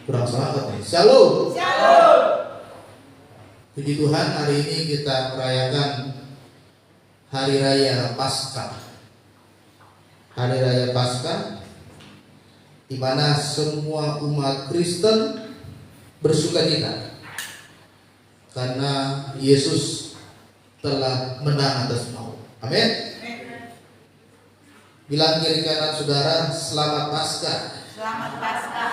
Kurang semangat nih. Shalom. Shalom. Puji Tuhan, hari ini kita merayakan Hari Raya Paskah. Hari Raya Paskah, di mana semua umat Kristen bersukacita karena Yesus telah menang atas maut. Amin. Bilang kiri kanan saudara, selamat Paskah. Selamat Paskah.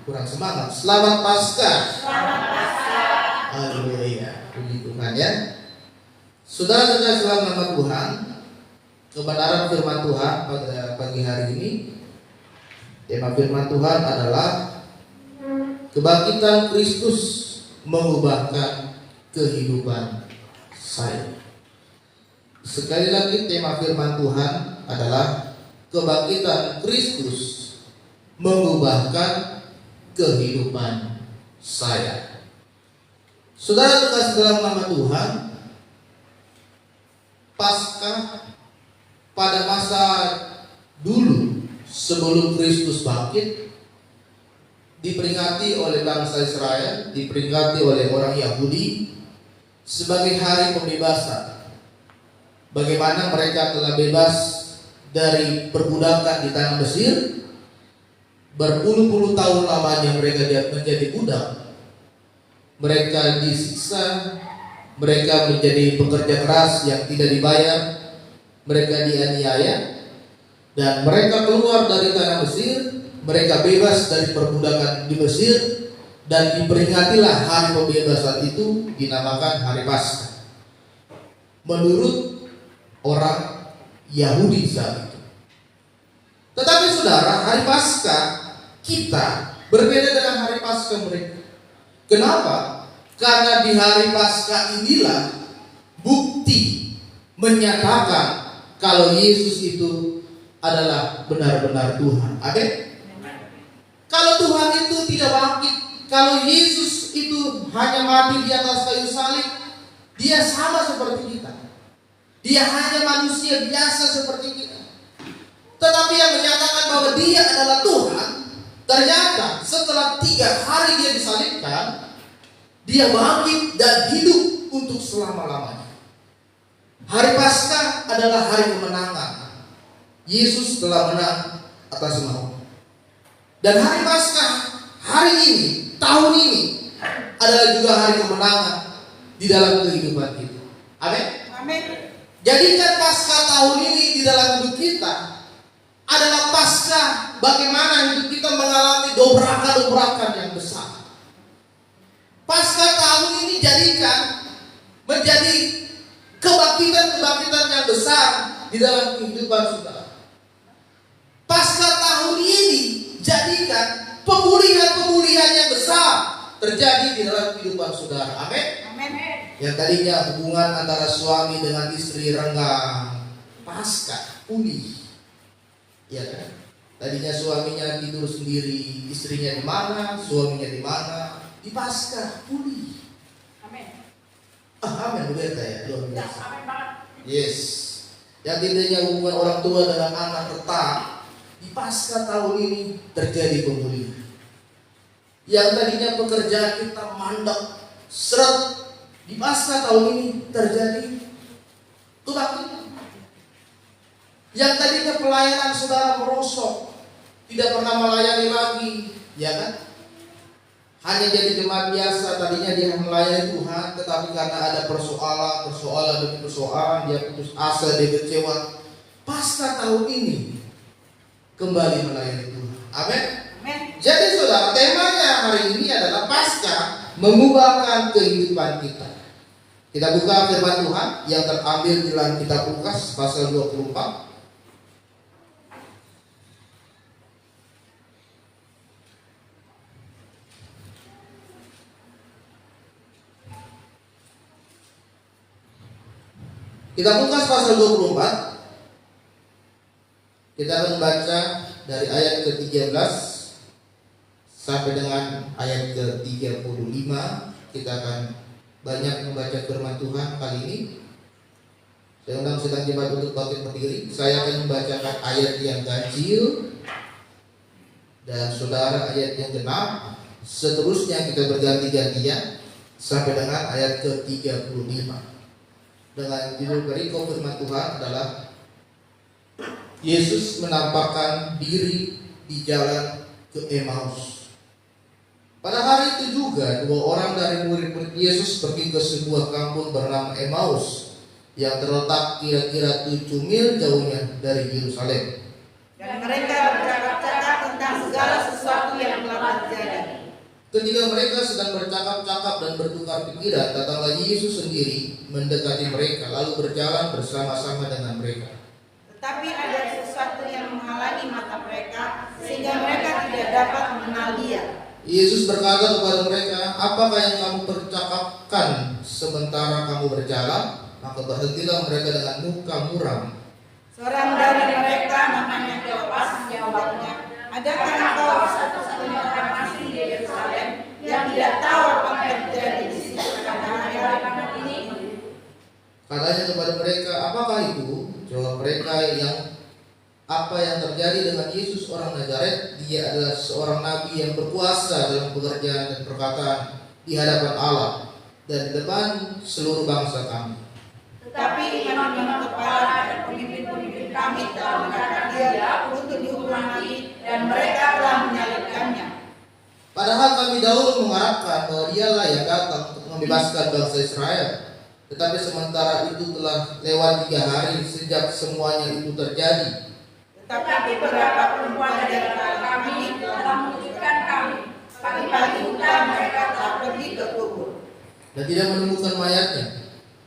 Kurang semangat. Selamat Paskah. Selamat Paskah. Haleluya. Puji Tuhan ya. Saudara sekalian dalam nama Tuhan, kebenaran firman Tuhan pada pagi hari ini, tema firman Tuhan adalah kebangkitan Kristus mengubahkan kehidupan saya. Sekali lagi, tema firman Tuhan adalah kebangkitan Kristus mengubahkan kehidupan saya. Saudara terkasih dalam nama Tuhan, Paskah pada masa dulu sebelum Kristus bangkit diperingati oleh bangsa Israel, diperingati oleh orang Yahudi sebagai hari pembebasan. Bagaimana mereka telah bebas dari perbudakan di tanah Mesir. Berpuluh-puluh tahun lamanya mereka menjadi budak. Mereka disiksa, mereka menjadi pekerja keras yang tidak dibayar, mereka dianiaya, dan mereka keluar dari tanah Mesir. Mereka bebas dari perbudakan di Mesir, dan diperingatilah hari pembebasan itu dinamakan Hari Paskah menurut orang Yahudi saat itu. Tetapi saudara, Hari Paskah kita berbeda dengan Hari Paskah mereka. Kenapa? Karena di Hari Paskah inilah bukti menyatakan kalau Yesus itu adalah benar-benar Tuhan. Amin. Kalau Tuhan itu tidak bangkit, kalau Yesus itu hanya mati di atas kayu salib, dia sama seperti kita. Dia hanya manusia biasa seperti kita. Tetapi yang menyatakan bahwa dia adalah Tuhan, ternyata setelah 3 hari dia disalibkan, dia bangkit dan hidup untuk selama-lamanya. Hari Paskah adalah hari kemenangan. Yesus telah menang atas maut. Dan hari Paskah hari ini, tahun ini adalah juga hari kemenangan di dalam kehidupan kita. Amin. Amin. Jadikan Paskah tahun ini di dalam hidup kita adalah Paskah bagaimana hidup kita mengalami dobrakan-dobrakan yang besar. Paskah tahun ini jadikan menjadi kebangkitan-kebangkitan yang besar di dalam kehidupan saudara. Paskah tahun ini jadikan pemulihan-pemulihan yang besar terjadi di dalam kehidupan saudara. Amin. Amin. Yang tadinya hubungan antara suami dengan istri renggang, Paskah pulih. Ya kan? Tadinya suaminya tidur sendiri, istrinya di mana, suaminya di mana, di Paskah pulih. Amin. Amin, betul ya, luar biasa. Amin banget. Yes. Yang tadinya hubungan orang tua dengan anak retak, di Paskah tahun ini terjadi pemulihan. Yang tadinya pekerjaan kita mandek, seret, di Paskah tahun ini terjadi kebangkitan. Yang tadinya pelayanan saudara merosot, tidak pernah melayani lagi, ya kan? Hanya jadi jemaat biasa, tadinya dia melayani Tuhan, tetapi karena ada persoalan demi persoalan, dia putus asa, dia kecewa. Paskah tahun ini kembali melayani Tuhan. Amin. Amin. Jadi saudara, temanya hari ini adalah Paskah mengubahkan kehidupan kita. Kita buka firman Tuhan yang terambil di dalam kitab Lukas pasal 24. Kita buka pasal 24. Kita akan membaca dari ayat ke-13 sampai dengan ayat ke-35. Kita akan banyak membaca firman Tuhan kali ini. Saya undang sedang jemaat untuk bangkit berdiri. Saya akan membacakan ayat yang ganjil Dan saudara, ayat yang ke-6, seterusnya kita berganti-gantian sampai dengan ayat ke-35. Dengan judul perikop firman Tuhan adalah Yesus menampakkan diri di jalan ke Emmaus. Pada hari itu juga 2 orang dari murid-murid Yesus pergi ke sebuah kampung bernama Emmaus yang terletak kira-kira 7 mil jauhnya dari Yerusalem. Dan mereka bercakap-cakap tentang segala sesuatu yang telah terjadi. Ketika mereka sedang bercakap-cakap dan bertukar pikiran, datanglah Yesus sendiri mendekati mereka lalu berjalan bersama-sama dengan mereka. Tetapi ada sesuatu yang menghalangi mata mereka sehingga mereka tidak dapat mengenal Dia. Yesus berkata kepada mereka, "Apakah yang kamu percakapkan sementara kamu berjalan?" Maka berhentilah mereka dengan muka muram. Seorang dari mereka namanya Kleopas menjawabnya, "Adakah engkau satu-satunya orang asing di Yerusalem yang tidak tahu apa yang terjadi di situ pada hari ini?" Katanya kepada mereka, "Apakah itu?" Jawab mereka, apa yang terjadi dengan Yesus orang Nazaret? Dia adalah seorang nabi yang berkuasa dalam pekerjaan dan perkataan di hadapan Allah dan di depan seluruh bangsa kami. Tetapi imam-imam kepala dan pemimpin-pemimpin kami telah mengangkat Dia untuk dihukum mati dan mereka telah menyalibkannya. Padahal kami dahulu mengharapkan bahwa Dialah yang datang untuk membebaskan bangsa Israel. Tetapi sementara itu telah lewat 3 hari sejak semuanya itu terjadi. Tetapi beberapa perempuan dari kalangan kami telah menunjukkan kami pagi-pagi buta mereka telah pergi ke kubur Dan tidak menemukan mayatnya.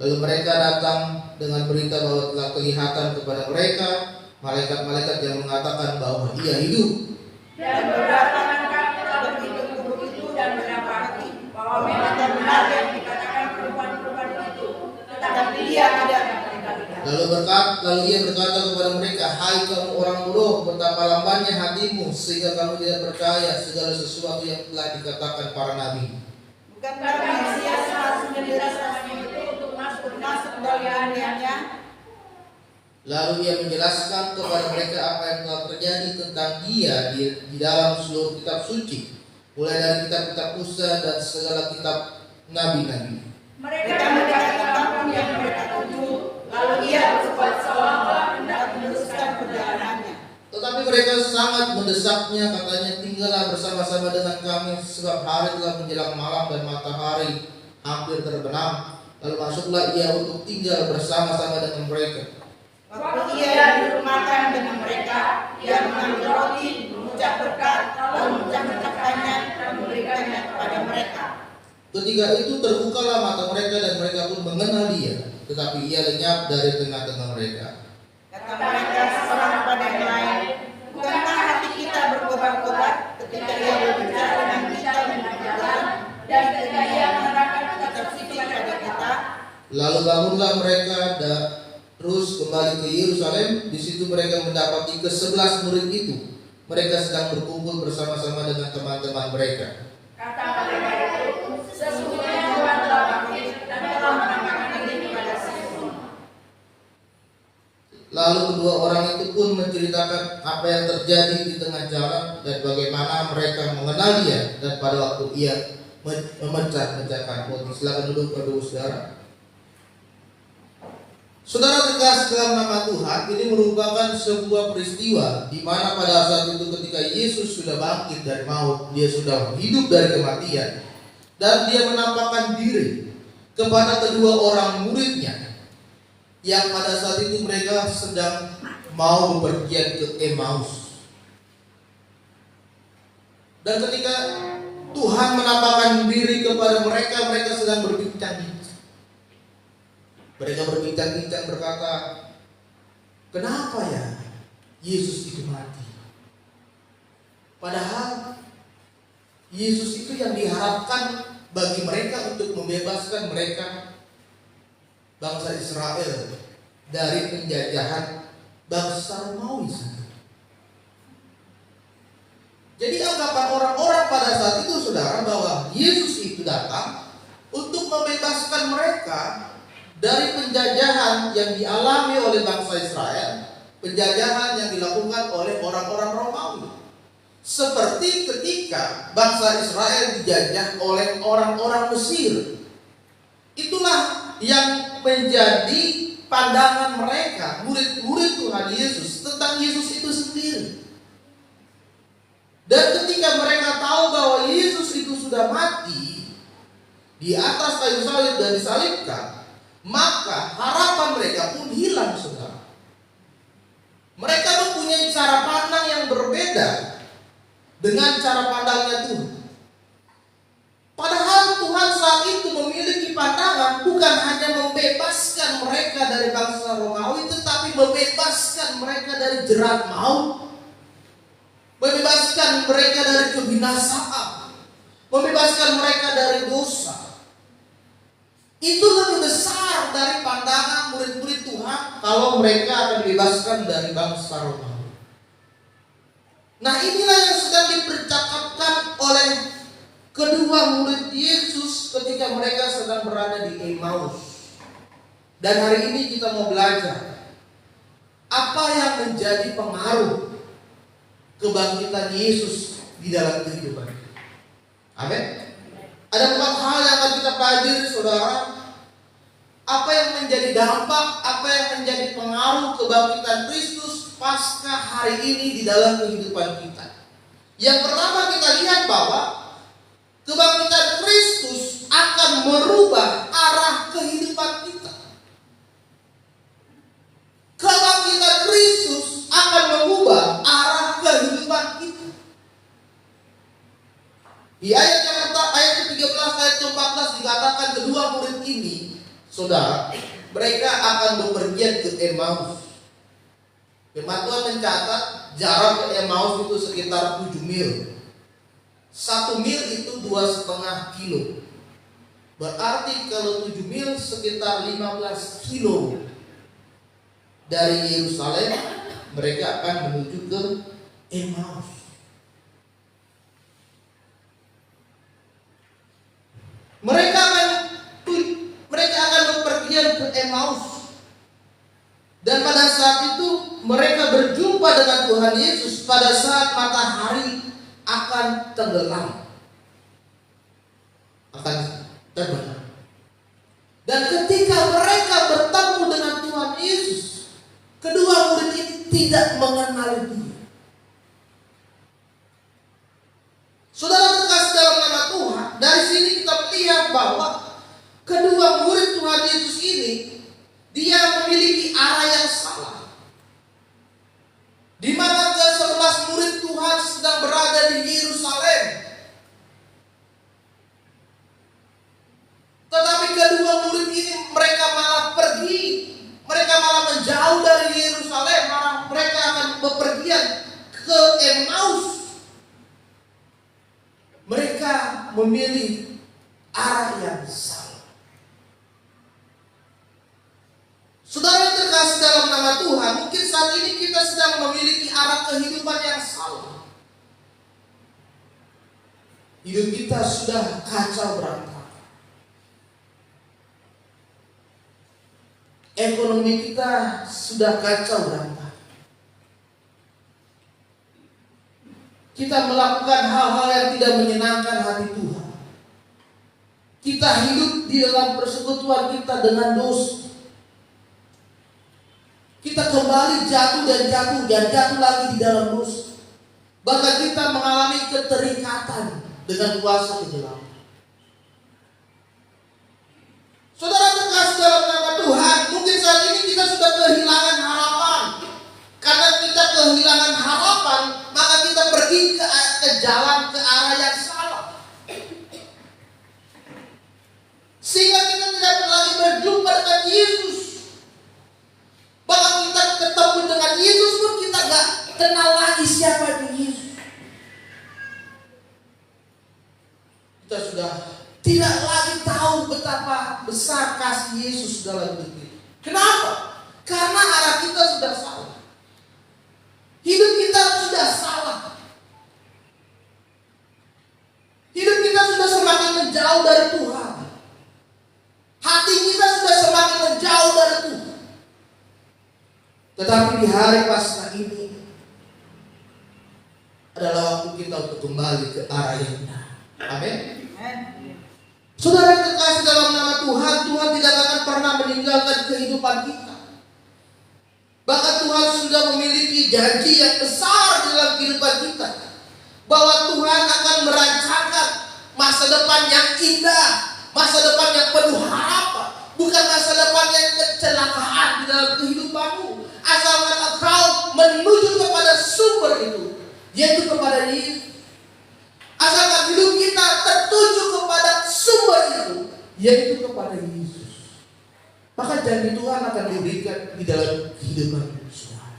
Lalu mereka datang dengan berita bahwa telah kelihatan kepada mereka malaikat-malaikat yang mengatakan bahwa Ia hidup. dan beberapa anak kami telah pergi ke kubur itu dan mendapati bahwa memang benar yang dikatakan perempuan-perempuan itu, tetapi Dia tidak mengetahuinya. Lalu Ia berkata kepada mereka, "Hai kamu orang bodoh, betapa lambannya hatimu sehingga kamu tidak percaya segala sesuatu yang telah dikatakan para nabi. Bukankah Mesias harus menderita semuanya itu untuk masuk dalam kerajaan-Nya?" Lalu Ia menjelaskan kepada mereka apa yang telah terjadi tentang Dia di dalam seluruh kitab suci, mulai dari kitab-kitab Musa dan segala kitab nabi-nabi. Mereka mendekati kampung yang mereka tuju, lalu Ia berbuat seolah-olah hendak meneruskan perjalanannya. Tetapi mereka sangat mendesaknya, katanya, "Tinggallah bersama-sama dengan kami, sebab hari telah menjelang malam dan matahari hampir terbenam." Lalu masuklah Ia untuk tinggal bersama-sama dengan mereka. Waktu Ia duduk makan dengan mereka, Ia mengambil roti, mengucap berkat, lalu memecah-mecahkannya dan memberikannya kepada mereka. Ketika itu terbukalah mata mereka dan mereka pun mengenal Dia, tetapi Ia lenyap dari tengah-tengah mereka. Kata mereka seorang kepada yang lain, "Bukankah hati kita berkobar-kobar ketika Ia berbicara dengan kita dengan jalan dan ketika Ia menerangkan kitab suci kepada kita?" Lalu bangunlah mereka terus kembali ke Yerusalem. Di situ mereka mendapati ke-11 murid itu. Mereka sedang berkumpul bersama-sama dengan teman-teman mereka. Kata mereka itu, "Sesungguhnya Tuhan telah bangkit dan telah menampakkan diri kepada semua." Lalu kedua orang itu pun menceritakan apa yang terjadi di tengah jalan dan bagaimana mereka mengenal Dia dan pada waktu Ia memecah-mecahkan roti. Silakan duduk Bapak Ibu Saudara. Saudara terkasih dalam nama Tuhan, ini merupakan sebuah peristiwa di mana pada saat itu ketika Yesus sudah bangkit dari maut, Dia sudah hidup dari kematian, dan Dia menampakkan diri kepada kedua orang muridnya yang pada saat itu mereka sedang mau bepergian ke Emmaus. Dan ketika Tuhan menampakkan diri kepada mereka, mereka sedang berbincang-bincang. Mereka berbincang-bincang berkata, "Kenapa ya Yesus itu mati? Padahal Yesus itu yang diharapkan bagi mereka untuk membebaskan mereka bangsa Israel dari penjajahan bangsa Romawi." Jadi anggapan orang-orang pada saat itu, saudara, bahwa Yesus itu datang untuk membebaskan mereka dari penjajahan yang dialami oleh bangsa Israel, penjajahan yang dilakukan oleh orang-orang Romawi. seperti ketika bangsa Israel dijajah oleh orang-orang Mesir. Itulah yang menjadi pandangan mereka, murid-murid Tuhan Yesus, tentang Yesus itu sendiri. Dan ketika mereka tahu bahwa Yesus itu sudah mati di atas kayu salib dan disalibkan, maka harapan mereka pun hilang, saudara. Mereka mempunyai cara pandang yang berbeda dengan cara pandangnya Tuhan. Padahal Tuhan saat itu memiliki pandangan bukan hanya membebaskan mereka dari bangsa Romawi, tetapi membebaskan mereka dari jerat maut, membebaskan mereka dari kebinasaan, membebaskan mereka dari dosa. Itu lebih besar dari pandangan murid-murid Tuhan kalau mereka akan dibebaskan dari bangsa Romawi. Nah, inilah yang sedang dipercakapkan oleh kedua murid Yesus ketika mereka sedang berada di Emmaus. Dan hari ini kita mau belajar apa yang menjadi pengaruh kebangkitan Yesus di dalam kehidupan kita. Amin. Ada 4 hal yang akan kita pelajari, saudara. Apa yang menjadi dampak, apa yang menjadi pengaruh kebangkitan Kristus pasca hari ini di dalam kehidupan kita. Yang pertama, kita lihat bahwa kebangkitan Kristus akan merubah arah kehidupan kita. Kebangkitan Kristus akan mengubah arah kehidupan kita. Di ayat ke-13 ayat ke-14 dikatakan kedua murid ini, saudara, mereka akan bepergian ke Emmaus. Firman Tuhan mencatat jarak ke Emmaus itu sekitar 7 mil. 1 mil itu 2,5 kilo. Berarti kalau 7 mil sekitar 15 kilo. Dari Yerusalem mereka akan menuju ke Emmaus. Mereka akan bepergian ke Emmaus. Dan pada saat itu mereka berjumpa dengan Tuhan Yesus pada saat matahari akan tenggelam, akan terbenam. Dan ketika mereka bertemu dengan Tuhan Yesus, kedua murid ini tidak mengenal Dia. Saudara terkasih dalam nama Tuhan, dari sini kita melihat bahwa kedua murid Tuhan Yesus ini, dia memiliki arah yang salah. Di mana ke-11 murid Tuhan sedang berada di Yerusalem, tetapi kedua murid ini mereka malah pergi, mereka malah menjauh dari Yerusalem, malah mereka akan bepergian ke Emmaus. Mereka memilih arah yang salah. Saudara yang terkasih dalam nama Tuhan, mungkin saat ini kita sedang memiliki arah kehidupan yang salah. Hidup kita sudah kacau berantakan. Ekonomi kita sudah kacau berantakan. Kita melakukan hal-hal yang tidak menyenangkan hati Tuhan. Kita hidup di dalam persekutuan kita dengan dosa. Kita kembali jatuh dan jatuh lagi di dalam dosa. Bahkan kita mengalami keterikatan dengan kuasa kegelapan. Saudara terkasih dalam nama Tuhan, mungkin saat ini kita sudah kehilangan harapan. Karena kita kehilangan harapan, maka kita pergi ke jalan, ke arah yang salah. Sehingga kita tidak lagi berjumpa dengan Yesus. Bahkan kita ketemu dengan Yesus pun kita gak kenal lagi siapa itu Yesus. Kita sudah tidak lagi tahu betapa besar kasih Yesus dalam hidup kita. Kenapa? Karena arah kita sudah salah. Hidup kita sudah salah. Hidup kita sudah semakin menjauh dari Tuhan. Hati kita sudah semakin menjauh dari Tuhan. Tetapi di hari Paskah ini adalah waktu indah. Amin. Amen. Saudara yang terkasih dalam nama Tuhan, Tuhan tidak akan pernah meninggalkan kehidupan kita. Bahkan Tuhan sudah memiliki janji yang besar dalam kehidupan kita, bahwa Tuhan akan merancangkan masa depan yang indah, masa depan yang penuh harapan, bukan masa depan yang kecelakaan di dalam kehidupanmu. Asalkan engkau menuju kepada sumber itu, yaitu kepada Yesus. Asalkan hidup kita tertuju kepada sumber itu, yaitu kepada Yesus, maka janji Tuhan akan diberikan di dalam kehidupan saudara.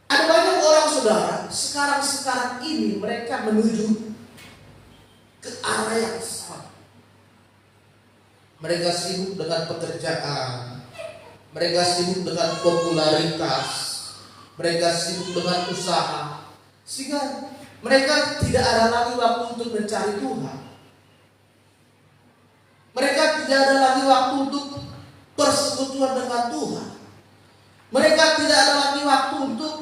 Ada banyak orang saudara sekarang ini mereka menuju ke arah yang salah. Mereka sibuk dengan pekerjaan, mereka sibuk dengan popularitas, mereka sibuk dengan usaha, sehingga mereka tidak ada lagi waktu untuk mencari Tuhan. Mereka tidak ada lagi waktu untuk persekutuan dengan Tuhan. Mereka tidak ada lagi waktu untuk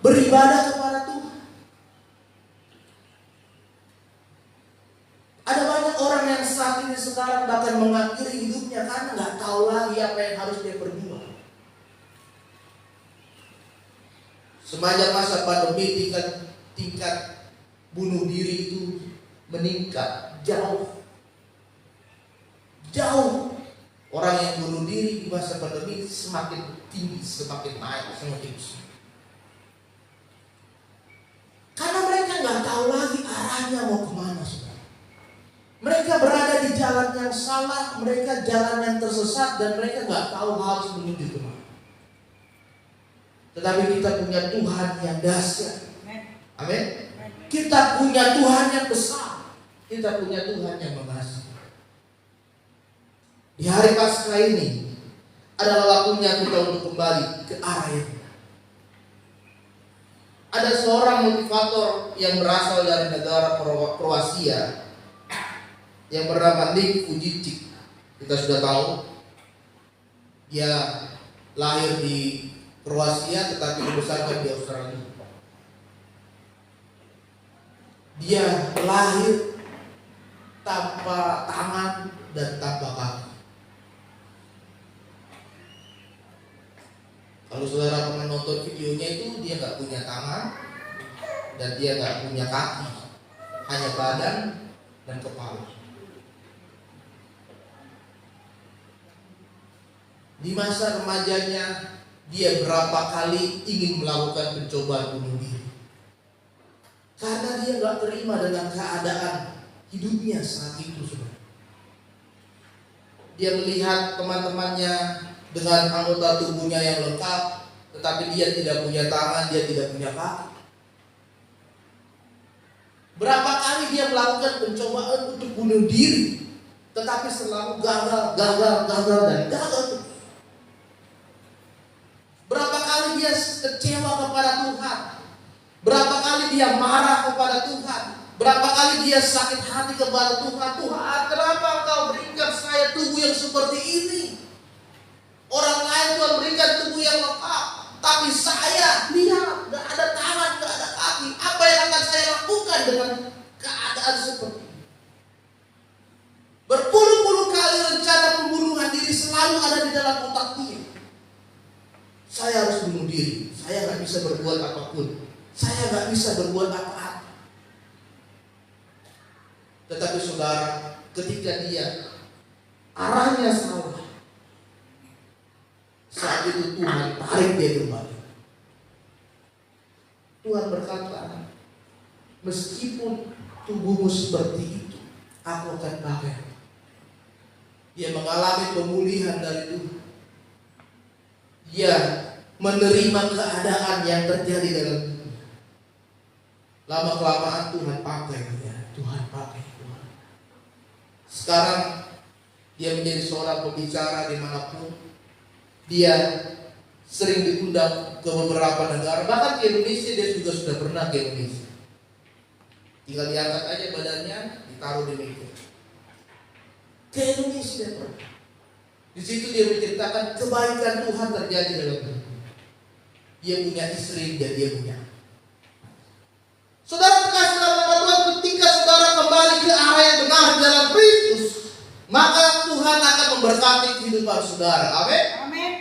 beribadah kepada Tuhan. Ada banyak orang yang saat ini sekarang bahkan mengakhiri hidupnya karena nggak tahu lagi apa yang harus dia perbuat. Semenjak masa pandemi tingkat bunuh diri itu meningkat jauh. Orang yang bunuh diri di masa pandemi semakin tinggi, semakin naik, semakin besar. Karena mereka nggak tahu lagi arahnya mau kemana, saudara. Mereka berada di jalan yang salah, mereka jalan yang tersesat, dan mereka nggak tahu harus menuju kemana. Tetapi kita punya Tuhan yang dahsyat. Amin. Kita punya Tuhan yang besar. Kita punya Tuhan yang mengasihi. Di hari Paskah ini adalah waktunya kita untuk kembali ke arah yang benar. Ada seorang motivator yang berasal dari negara Kroasia yang bernama Nick Vujicic. Kita sudah tahu dia lahir di Kroasia tetapi dibesarkan di Australia. Dia lahir tanpa tangan dan tanpa kaki. Kalau saudara pernah nonton videonya itu, dia nggak punya tangan dan dia nggak punya kaki, hanya badan dan kepala. Di masa remajanya dia berapa kali ingin melakukan pencobaan bunuh diri, karena dia nggak terima dengan keadaan hidupnya saat itu. Dia melihat teman-temannya dengan anggota tubuhnya yang lengkap, tetapi dia tidak punya tangan, dia tidak punya kaki. Berapa kali dia melakukan pencobaan untuk bunuh diri, tetapi selalu gagal dan gagal. Berapa kali dia kecewa kepada Tuhan, berapa kali dia marah kepada Tuhan, berapa kali dia sakit hati kepada Tuhan. Tuhan, kenapa Engkau berikan saya tubuh yang seperti ini? Orang lain Tuhan berikan tubuh yang lengkap, tapi saya lihat gak ada tangan, gak ada kaki. Apa yang akan saya lakukan dengan keadaan seperti ini? Berpuluh-puluh kali rencana pembunuhan diri selalu ada di dalam otak dia. Saya harus bunuh diri, saya gak bisa berbuat apapun, saya gak bisa berbuat apa-apa. Tetapi saudara, ketika dia arahnya salah, saat itu Tuhan tarik dia kembali. Tuhan berkata, meskipun tubuhmu seperti itu, aku akan pakai. Dia mengalami pemulihan dari Tuhan. Dia menerima keadaan yang terjadi dalam hidupnya. Lama kelamaan Tuhan pakai dia. Tuhan pakai Tuhan. Sekarang dia menjadi seorang pembicara dimanapun. Dia sering diundang ke beberapa negara, bahkan ke Indonesia dia juga sudah pernah ke Indonesia. Tinggal diangkat aja badannya, ditaruh di meja. Ke Indonesia dia pernah. Di situ dia menceritakan kebaikan Tuhan terjadi dalam hidupnya. Dia punya istri dan dia punya. Saudara terkasih dalam maka Tuhan akan memberkati kehidupan saudara. Amin. Amin.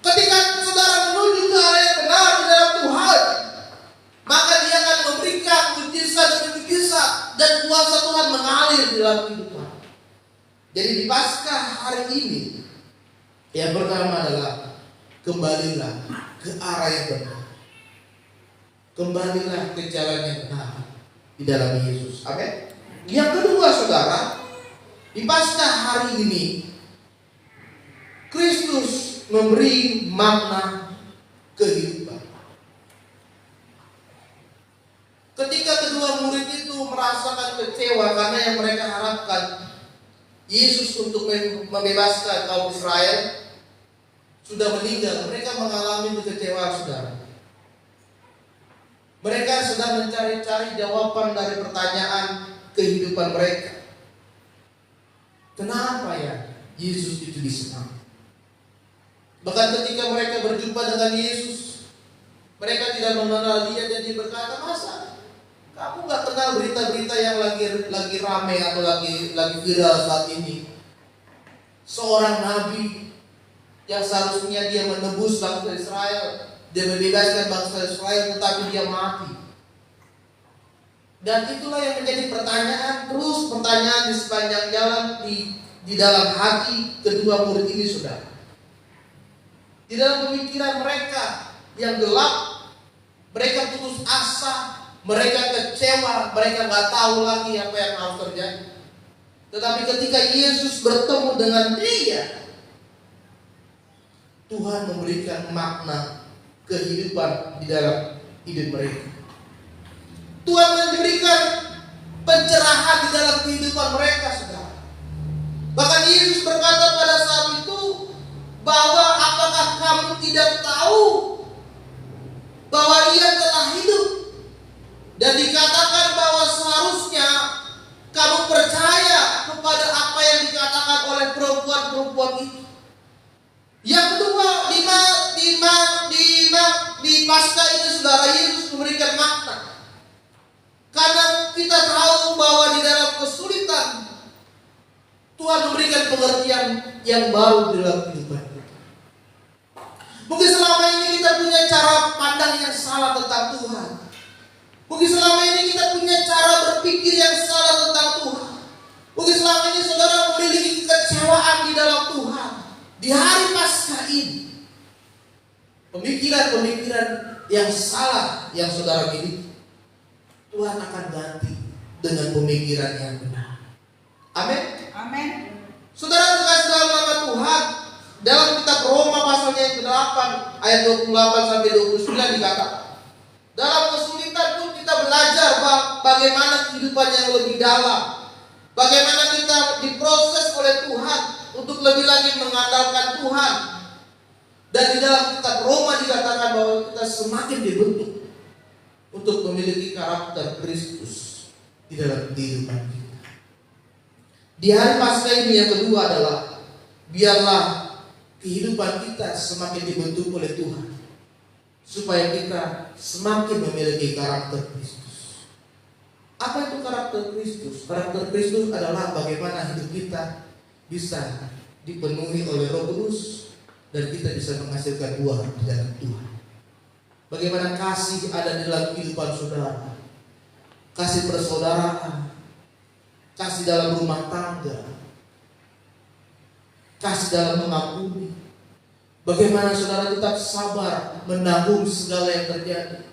Ketika saudara menuju ke arah yang benar di dalam Tuhan, maka Dia akan memberikan mujizat demi mujizat dan kuasa Tuhan mengalir di dalam kehidupan. Jadi di Paskah hari ini, yang pertama adalah kembalilah ke arah yang benar. Kembalilah ke jalan yang benar di dalam Yesus. Amin. Yang kedua saudara, di Paskah hari ini Kristus memberi makna kehidupan. Ketika kedua murid itu merasakan kecewa karena yang mereka harapkan Yesus untuk membebaskan kaum Israel sudah meninggal, mereka mengalami kekecewaan saudara. Mereka sedang mencari-cari jawaban dari pertanyaan kehidupan mereka. Kenapa ya Yesus itu disenang? Bahkan ketika mereka berjumpa dengan Yesus, mereka tidak mengenal Dia dan Dia berkata, masa kamu gak kenal berita-berita yang lagi ramai atau lagi viral saat ini? Seorang nabi yang seharusnya dia menebus bangsa Israel, dia membebaskan bangsa Israel, tetapi dia mati. Dan itulah yang menjadi pertanyaan, terus pertanyaan di sepanjang jalan di dalam hati kedua murid ini saudara. Di dalam pemikiran mereka yang gelap, mereka putus asa, mereka kecewa, mereka gak tahu lagi apa yang harus terjadi. Tetapi ketika Yesus bertemu dengan dia, Tuhan memberikan makna kehidupan di dalam hidup mereka. Tuhan memberikan pencerahan di dalam kehidupan mereka, saudara. Bahkan Yesus berkata pada saat itu bahwa apakah kamu tidak tahu bahwa Ia telah hidup, dan dikatakan bahwa seharusnya kamu percaya kepada apa yang dikatakan oleh perempuan-perempuan itu. Yang kedua, di Paskah ini saudara, Yesus memberikan makna. Karena kita tahu bahwa di dalam kesulitan Tuhan memberikan pengertian yang baru di dalam kehidupan kita. Mungkin selama ini kita punya cara pandang yang salah tentang Tuhan. Mungkin selama ini kita punya cara berpikir yang salah tentang Tuhan. Mungkin selama ini saudara memiliki kekecewaan di dalam Tuhan. Di hari Paskah ini, pemikiran-pemikiran yang salah yang saudara miliki, Tuhan akan ganti dengan pemikiran yang benar. Amin. Amin. Saudara terkasih dalam nama Tuhan, dalam kitab Roma pasalnya yang ke-8 ayat 28 sampai 29 dikatakan, dalam kesulitan pun kita belajar bagaimana kehidupan yang lebih dalam, bagaimana kita diproses oleh Tuhan untuk lebih lagi mengandalkan Tuhan. Dan di dalam kitab Roma dikatakan bahwa kita semakin dibentuk untuk memiliki karakter Kristus di dalam kehidupan kita. Di hari Paskah ini yang kedua adalah biarlah kehidupan kita semakin dibentuk oleh Tuhan, supaya kita semakin memiliki karakter Kristus. Apa itu karakter Kristus? Karakter Kristus adalah bagaimana hidup kita bisa dipenuhi oleh Roh Kudus dan kita bisa menghasilkan buah di dalam Tuhan. Bagaimana kasih ada di dalam kehidupan saudara, kasih persaudaraan, kasih dalam rumah tangga, kasih dalam mengampuni. Bagaimana saudara tetap sabar menanggung segala yang terjadi,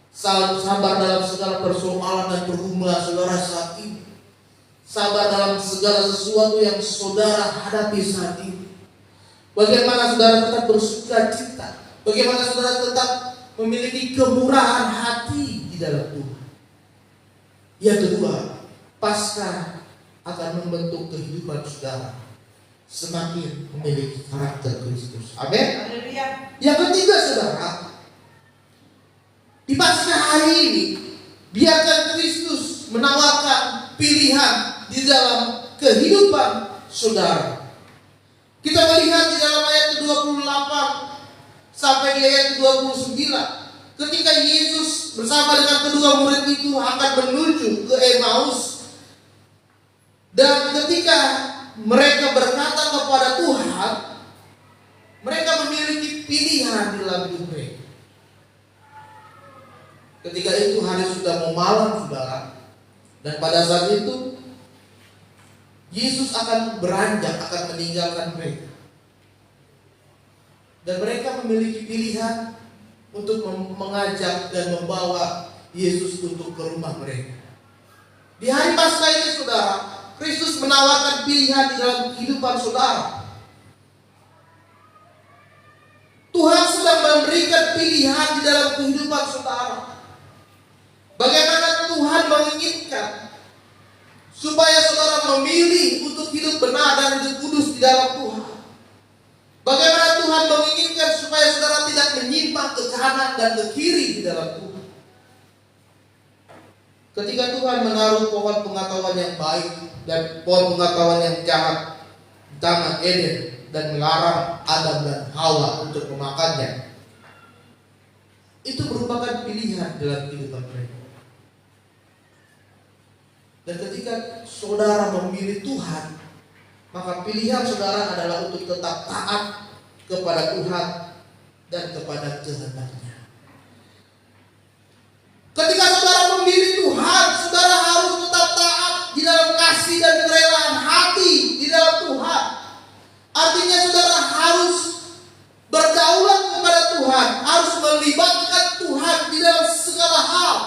sabar dalam segala persoalan dan pergumulan saudara saat ini, sabar dalam segala sesuatu yang saudara hadapi saat ini. Bagaimana saudara tetap bersuka cita, bagaimana saudara tetap memiliki kemurahan hati di dalam Tuhan. Yang kedua, Paskah akan membentuk kehidupan saudara semakin memiliki karakter Kristus. Amin. Haleluya. Yang ketiga saudara, di Paskah hari ini biarkan Kristus menawarkan pilihan di dalam kehidupan saudara. Kita melihat di dalam ayat ke-28 sampai di ayat ke-29, ketika Yesus bersama dengan kedua murid itu akan menuju ke Emmaus, dan ketika mereka berkata kepada Tuhan, mereka memiliki pilihan di dalam hidup mereka. Ketika itu hari sudah mau malam, saudara, dan pada saat itu Yesus akan beranjak, akan meninggalkan mereka. Dan mereka memiliki pilihan untuk mengajak dan membawa Yesus untuk ke rumah mereka. Di hari Paskah ini, saudara, Kristus menawarkan pilihan di dalam kehidupan saudara. Tuhan sedang memberikan pilihan di dalam kehidupan saudara. Bagaimana Tuhan menginginkan supaya saudara memilih untuk hidup benar dan hidup kudus di dalam Tuhan. Bagaimana Tuhan menginginkan supaya saudara tidak menyimpang ke kanan dan ke kiri di dalam Tuhan. Ketika Tuhan menaruh pohon pengetahuan yang baik dan pohon pengetahuan yang jahat di Taman Eden dan melarang Adam dan Hawa untuk memakannya, itu merupakan pilihan dalam kehidupan mereka. Dan ketika saudara memilih Tuhan, maka pilihan saudara adalah untuk tetap taat kepada Tuhan dan kepada kehendak-Nya. Ketika saudara memilih Tuhan, saudara harus tetap taat di dalam kasih dan kerelaan hati di dalam Tuhan. Artinya saudara harus berdaulat kepada Tuhan, harus melibatkan Tuhan di dalam segala hal.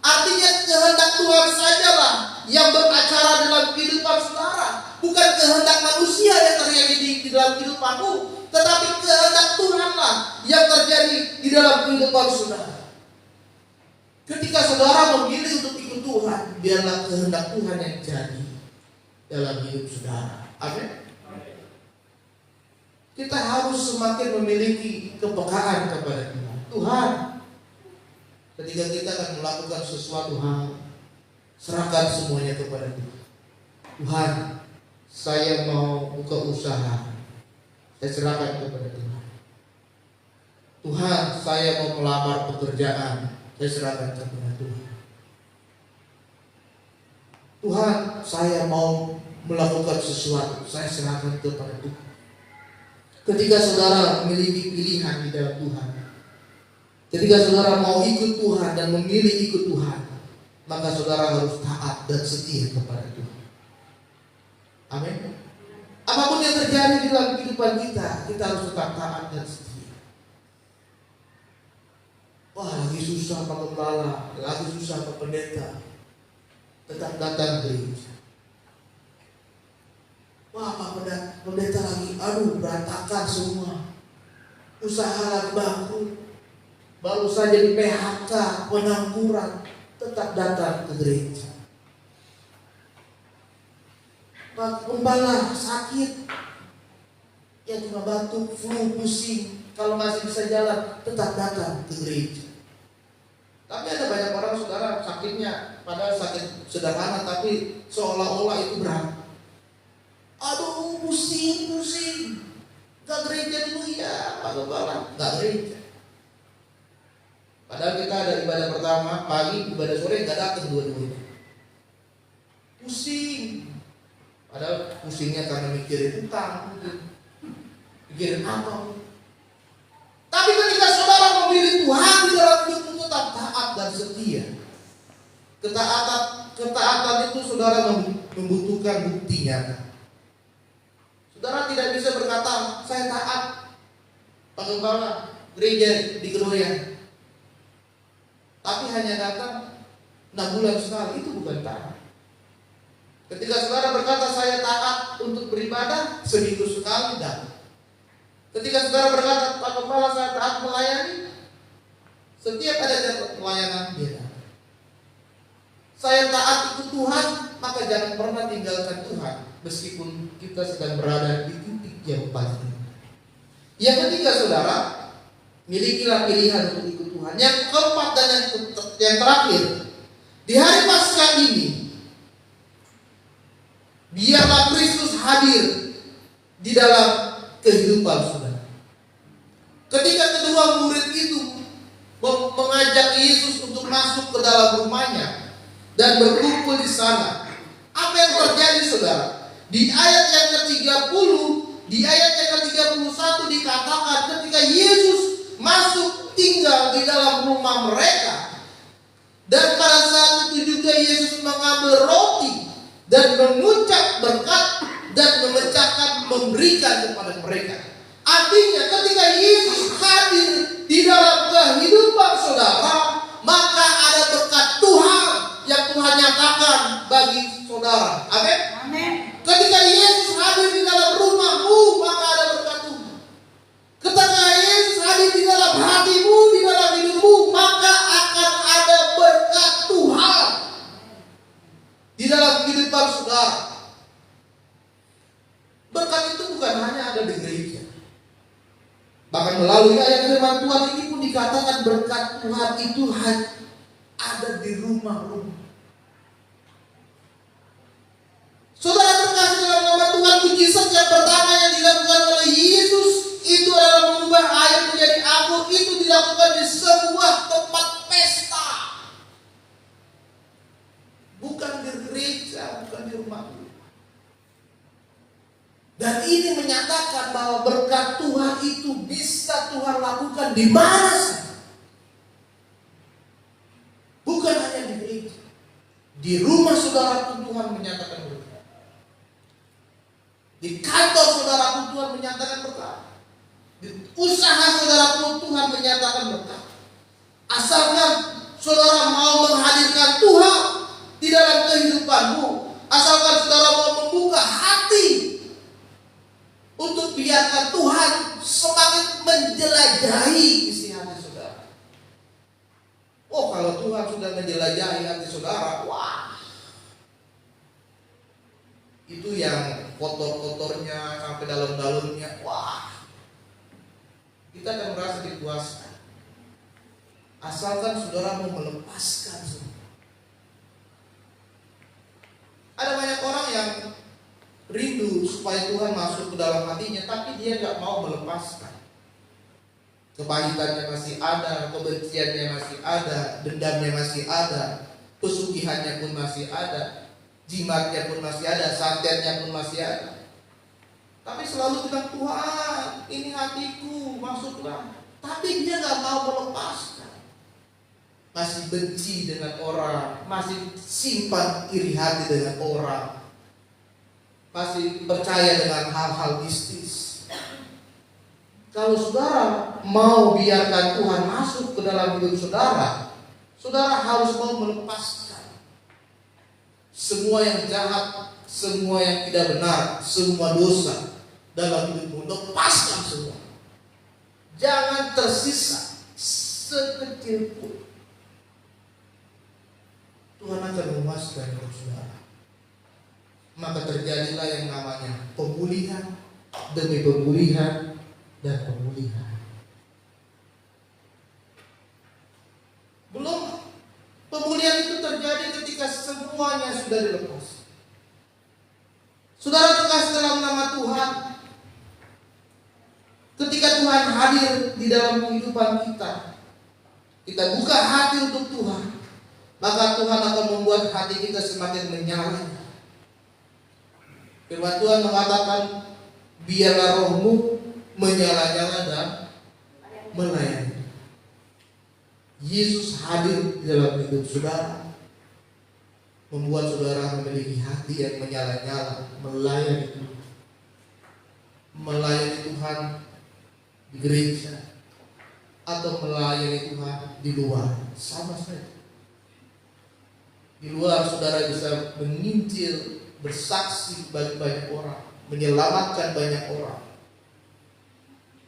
Artinya kehendak Tuhan sajalah yang beracara dalam kehidupan saudara, bukan kehendak manusia yang terjadi di dalam kehidupanmu, tetapi kehendak Tuhanlah yang terjadi di dalam kehidupan saudara. Ketika saudara memilih untuk ikut Tuhan, biarlah kehendak Tuhan yang jadi dalam hidup saudara. Amin. Kita harus semakin memiliki kepekaan kepada Tuhan. Tuhan, ketika kita akan melakukan sesuatu hal, serahkan semuanya kepada Tuhan. Tuhan, saya mau buka usaha, saya serahkan kepada Tuhan. Tuhan, saya mau melamar pekerjaan, saya serahkan kepada Tuhan. Tuhan, saya mau melakukan sesuatu, saya serahkan kepada Tuhan. Ketika saudara memiliki pilihan di dalam Tuhan, ketika saudara mau ikut Tuhan dan memilih ikut Tuhan, maka saudara harus taat dan setia kepada Tuhan. Amin. Apapun yang terjadi di dalam kehidupan kita, kita harus tetap taat dan setia. Wah, lagi susah Pak Gembala, lagi susah Pak Pendeta, tetap datang gereja. Wah, Pak Pendeta lagi, berantakan semua, usaha lagi bangkrut, baru saja di PHK, pengangguran, tetap datang ke gereja. Pak Gembala sakit, ya cuma batuk, flu, pusing, kalau masih bisa jalan, tetap datang ke gereja. Tapi ada banyak orang saudara sakitnya, padahal sakit sederhana, tapi seolah-olah itu berat. Aduh, pusing, gak gereja dulu ya Pak Gembala, gak gereja. Padahal kita ada ibadah pertama pagi, ibadah sore gak datang dua-duanya. Pusing. Padahal pusingnya karena mikirin utang, mikirin apa. Tapi ketika saudara memilih Tuhan di dalam hidupmu, tetap taat dan setia. Ketaatan itu saudara membutuhkan buktinya. Saudara tidak bisa berkata, saya taat Pak Gembala gereja di Kedoya, tapi hanya datang 6 bulan sekali, itu bukan taat. Ketika saudara berkata saya taat untuk beribadah, seminggu sekali datang. Ketika saudara berkata Pak Gembala saya taat melayani, setiap ada jadwal pelayanan dia datang. Saya taat ikut Tuhan, maka jangan pernah tinggalkan Tuhan, meskipun kita sedang berada di titik yang paling rendah. Yang ketiga saudara, milikilah pilihan untuk ikut Tuhan. Yang keempat dan yang terakhir, di hari Paskah ini, biarlah Kristus hadir di dalam kehidupan saudara. Ketika kedua murid itu mengajak Yesus untuk masuk ke dalam rumahnya dan berkumpul di sana, apa yang terjadi saudara? Di ayat yang ke-30, di ayat yang ke-31 dikatakan ketika Yesus masuk tinggal di dalam rumah mereka, dan pada saat itu juga Yesus mengambil roti dan mengucap berkat dan memecahkan, memberikan kepada mereka. Artinya ketika Yesus hadir di dalam kehidupan saudara, maka ada berkat Tuhan yang Tuhan nyatakan bagi saudara. Amin. Amin. Ketika Yesus hadir di dalam rumahmu, maka ada berkat Tuhan. Ketika Yesus hadir di dalam hatimu, di dalam hidupmu, maka akan ada berkat Tuhan di dalam kehidupan saudara. Berkat itu bukan hanya ada di gereja. Bahkan melalui ayat firman Tuhan ini pun dikatakan berkat Tuhan itu ada di rumah-rumah. Saudara terkasih dalam nama Tuhan, mujizat yang pertama yang dilakukan oleh Yesus itu adalah mengubah air menjadi anggur. Itu dilakukan di sebuah tempat pesta, bukan di gereja, bukan di rumah. Dan ini menyatakan bahwa berkat Tuhan itu bisa Tuhan lakukan di mana saja. Bukan hanya di gereja. Di rumah saudara pun Tuhan menyatakan berkat. Di kantor saudara pun Tuhan menyatakan berkat. Di usaha saudara pun Tuhan menyatakan berkat. Asalkan saudara mau menghadirkan Tuhan di dalam kehidupanmu, asalkan saudara mau membuka hati untuk biarkan Tuhan semakin menjelajahi isi hati saudara. Oh, kalau Tuhan sudah menjelajahi hati saudara, wah, itu yang kotor-kotornya sampai dalam-dalamnya, wah, kita akan merasa dikuasai. Asalkan saudara mau melepaskan semua. Ada banyak orang yang rindu supaya Tuhan masuk ke dalam hatinya, tapi dia gak mau melepaskan. Kepahitannya masih ada, kebenciannya masih ada, dendamnya masih ada, pesugihannya pun masih ada, jimatnya pun masih ada, santetnya pun masih ada. Tapi selalu bilang, Tuhan, ini hatiku, masuklah. Tapi dia gak mau melepaskan. Masih benci dengan orang, masih simpan iri hati dengan orang, masih percaya dengan hal-hal mistis. Kalau saudara mau biarkan Tuhan masuk ke dalam hidup saudara, saudara harus mau melepaskan semua yang jahat, semua yang tidak benar, semua dosa dalam hidupmu. Lepaskan semua. Jangan tersisa sekecil pun. Tuhan akan memuaskan hidup saudara. Maka terjadilah yang namanya pemulihan demi pemulihan dan pemulihan. Belum, pemulihan itu terjadi ketika semuanya sudah dilepas. Saudara terkasih dalam nama Tuhan, ketika Tuhan hadir di dalam kehidupan kita, kita buka hati untuk Tuhan, maka Tuhan akan membuat hati kita semakin menyala. Firman Tuhan mengatakan, biarlah rohmu menyala-nyala dan melayani. Yesus hadir di dalam hidup saudara, membuat saudara memiliki hati yang menyala-nyala, melayani Tuhan. Melayani Tuhan di gereja atau melayani Tuhan di luar, sama saja. Di luar saudara bisa menginjil, bersaksi bagi banyak orang, menyelamatkan banyak orang.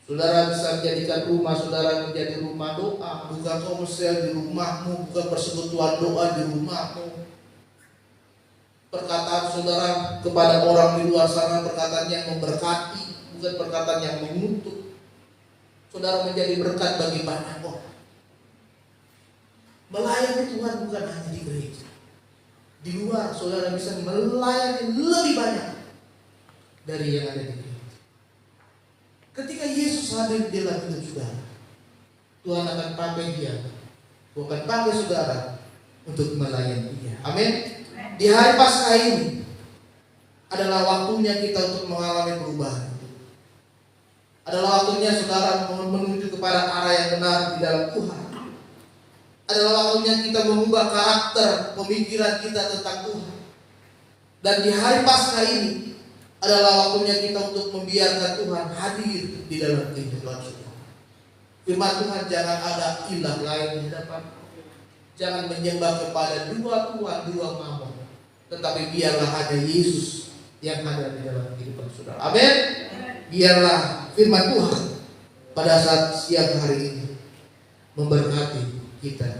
Saudara bisa menjadikan rumah saudara menjadi rumah doa, bukan komersial di rumahmu, bukan persekutuan doa di rumahmu. Perkataan saudara kepada orang di luar sana perkataan yang memberkati, bukan perkataan yang mengutuk. Saudara menjadi berkat bagi banyak orang. Melayani Tuhan bukan hanya di gereja. Di luar saudara bisa melayani lebih banyak dari yang ada di gereja. Ketika Yesus hadir di dalam hidup saudara, Tuhan akan pakai dia, Tuhan akan pakai saudara untuk melayani dia. Amin. Di hari Paskah ini, adalah waktunya kita untuk mengalami perubahan. Adalah waktunya saudara menuju kepada arah yang benar di dalam Tuhan. Adalah waktunya kita mengubah karakter pemikiran kita tentang Tuhan. Dan di hari Paskah ini adalah waktunya kita untuk membiarkan Tuhan hadir di dalam kehidupan kita. Firman Tuhan, jangan ada ilah lain di hadapan. Jangan menyembah kepada dua tuhan, dua mamon, tetapi biarlah hanya Yesus yang ada di dalam kehidupan saudara. Amin. Biarlah firman Tuhan pada saat siang hari ini memberkati kita.